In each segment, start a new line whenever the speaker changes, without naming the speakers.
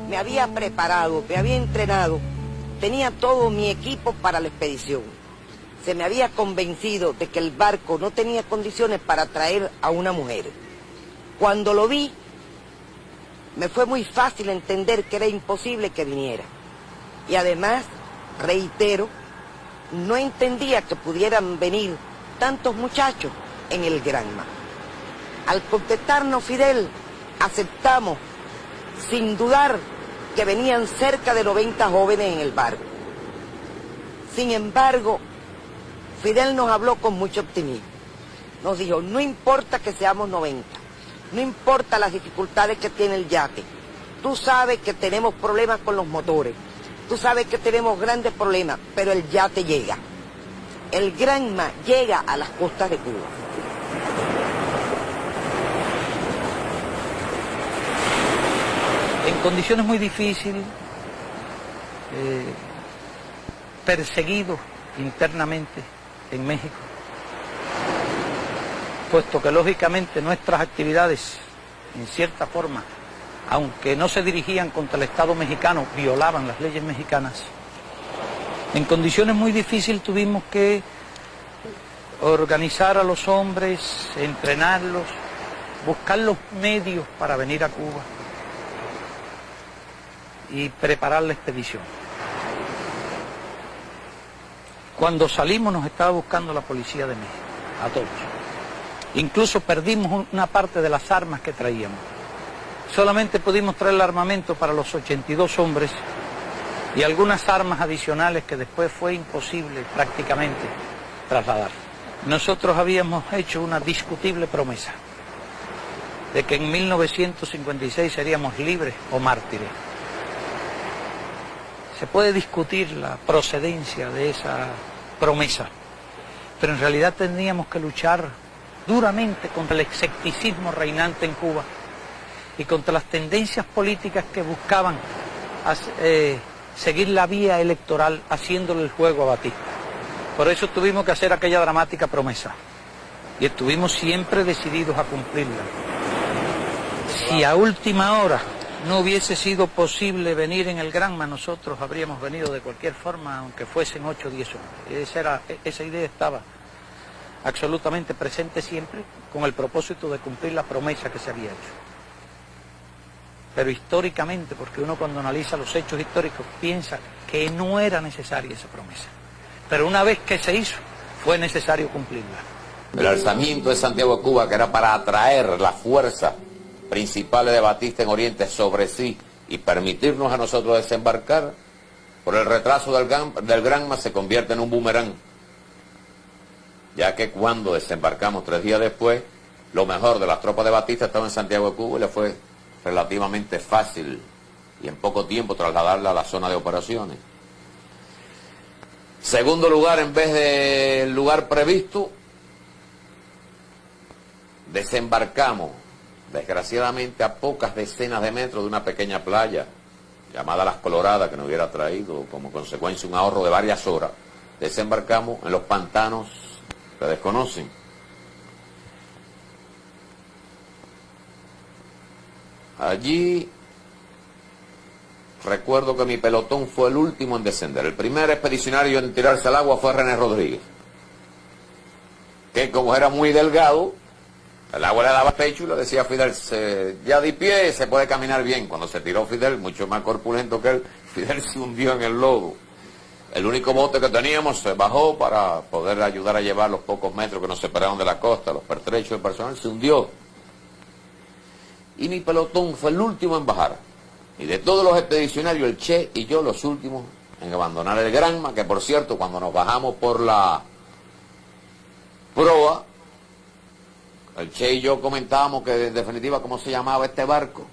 me había preparado, me había entrenado, tenía todo mi equipo para la expedición. Se me había convencido de que el barco no tenía condiciones para traer a una mujer. Cuando lo vi, me fue muy fácil entender que era imposible que viniera. Y además, reitero, no entendía que pudieran venir tantos muchachos en el Granma. Al contestarnos Fidel, aceptamos, sin dudar, que venían cerca de 90 jóvenes en el barco. Sin embargo, Fidel nos habló con mucho optimismo. Nos dijo, no importa que seamos 90, no importa las dificultades que tiene el yate. Tú sabes que tenemos problemas con los motores, tú sabes que tenemos grandes problemas, pero el yate llega. El Granma llega a las costas de Cuba.
En condiciones muy difíciles, perseguidos internamente en México, puesto que lógicamente nuestras actividades, en cierta forma, aunque no se dirigían contra el Estado mexicano, violaban las leyes mexicanas. En condiciones muy difíciles tuvimos que organizar a los hombres, entrenarlos, buscar los medios para venir a Cuba y preparar la expedición. Cuando salimos nos estaba buscando la policía de México, a todos. Incluso perdimos una parte de las armas que traíamos. Solamente pudimos traer el armamento para los 82 hombres y algunas armas adicionales que después fue imposible prácticamente trasladar. Nosotros habíamos hecho una discutible promesa de que en 1956 seríamos libres o mártires. Se puede discutir la procedencia de esa promesa, pero en realidad teníamos que luchar duramente contra el escepticismo reinante en Cuba y contra las tendencias políticas que buscaban seguir la vía electoral haciéndole el juego a Batista. Por eso tuvimos que hacer aquella dramática promesa y estuvimos siempre decididos a cumplirla. Si a última hora no hubiese sido posible venir en el Granma, nosotros habríamos venido de cualquier forma, aunque fuesen 8 o 10 hombres. Esa idea estaba absolutamente presente siempre, con el propósito de cumplir la promesa que se había hecho. Pero históricamente, porque uno cuando analiza los hechos históricos piensa que no era necesaria esa promesa. Pero una vez que se hizo, fue necesario cumplirla.
El alzamiento de Santiago de Cuba, que era para atraer la fuerza principales de Batista en Oriente sobre sí y permitirnos a nosotros desembarcar, por el retraso del Granma se convierte en un boomerang, ya que cuando desembarcamos 3 días después, lo mejor de las tropas de Batista estaba en Santiago de Cuba y le fue relativamente fácil y en poco tiempo trasladarla a la zona de operaciones. Segundo lugar, en vez del lugar previsto, desembarcamos desgraciadamente a pocas decenas de metros de una pequeña playa llamada Las Coloradas, que nos hubiera traído como consecuencia un ahorro de varias horas. Desembarcamos en los pantanos que desconocen. Allí recuerdo que mi pelotón fue el último en descender. El primer expedicionario en tirarse al agua fue René Rodríguez, que como era muy delgado, el agua le daba pecho y le decía a Fidel, ya de pie se puede caminar bien. Cuando se tiró Fidel, mucho más corpulento que él, Fidel se hundió en el lodo. El único bote que teníamos se bajó para poder ayudar a llevar los pocos metros que nos separaron de la costa, los pertrechos del personal, se hundió. Y mi pelotón fue el último en bajar. Y de todos los expedicionarios, el Che y yo los últimos en abandonar el Granma, que por cierto, cuando nos bajamos por la proa, el Che y yo comentábamos que en definitiva cómo se llamaba este barco,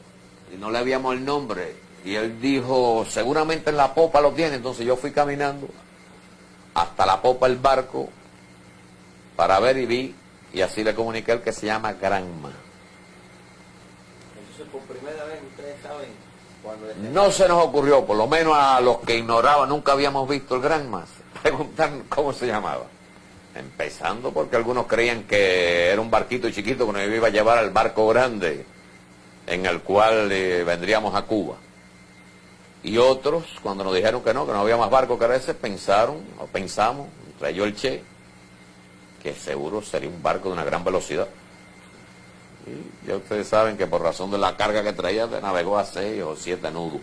y no le habíamos el nombre, y él dijo, seguramente en la popa lo tiene. Entonces yo fui caminando hasta la popa del barco para ver y vi, y así le comuniqué el que se llama Granma.
Entonces por primera vez ustedes saben cuando...
No se nos ocurrió, por lo menos a los que ignoraban, nunca habíamos visto el Granma, preguntar cómo se llamaba. Empezando porque algunos creían que era un barquito chiquito que nos iba a llevar al barco grande en el cual vendríamos a Cuba. Y otros, cuando nos dijeron que no había más barco que ese, pensamos, entre ellos el Che, que seguro sería un barco de una gran velocidad. Y ya ustedes saben que por razón de la carga que traía, navegó a 6 o 7 nudos,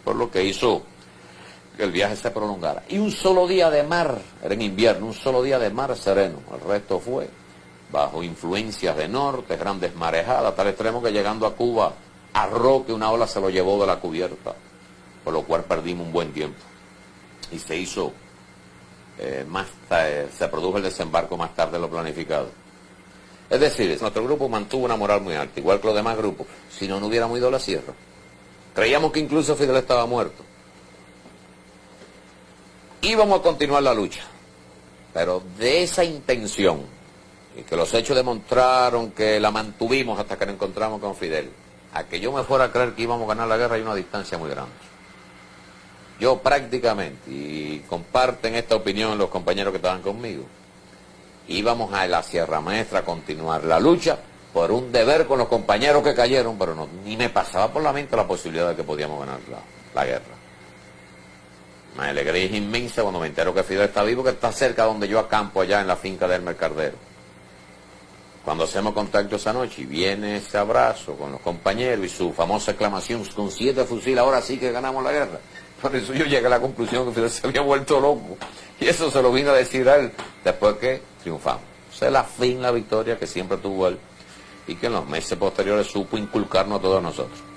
por lo que hizo que el viaje se prolongara. Y un solo día de mar, era en invierno, un solo día de mar sereno, el resto fue bajo influencias de norte, grandes marejadas, tal extremo que llegando a Cuba, a Roque una ola se lo llevó de la cubierta, por lo cual perdimos un buen tiempo. Y se hizo, se produjo el desembarco más tarde de lo planificado. Es decir, nuestro grupo mantuvo una moral muy alta, igual que los demás grupos, si no, no hubiéramos ido a la sierra. Creíamos que incluso Fidel estaba muerto. Íbamos a continuar la lucha, pero de esa intención, y que los hechos demostraron que la mantuvimos hasta que nos encontramos con Fidel, a que yo me fuera a creer que íbamos a ganar la guerra hay una distancia muy grande. Yo prácticamente, y comparten esta opinión los compañeros que estaban conmigo, íbamos a la Sierra Maestra a continuar la lucha por un deber con los compañeros que cayeron, pero no, ni me pasaba por la mente la posibilidad de que podíamos ganar la guerra. Una alegría es inmensa cuando me entero que Fidel está vivo, que está cerca donde yo acampo, allá en la finca de Hermes Cardero. Cuando hacemos contacto esa noche y viene ese abrazo con los compañeros y su famosa exclamación, con 7 fusiles, ahora sí que ganamos la guerra. Por eso yo llegué a la conclusión que Fidel se había vuelto loco. Y eso se lo vino a decir a él después que triunfamos. Esa es la victoria que siempre tuvo él y que en los meses posteriores supo inculcarnos a todos nosotros.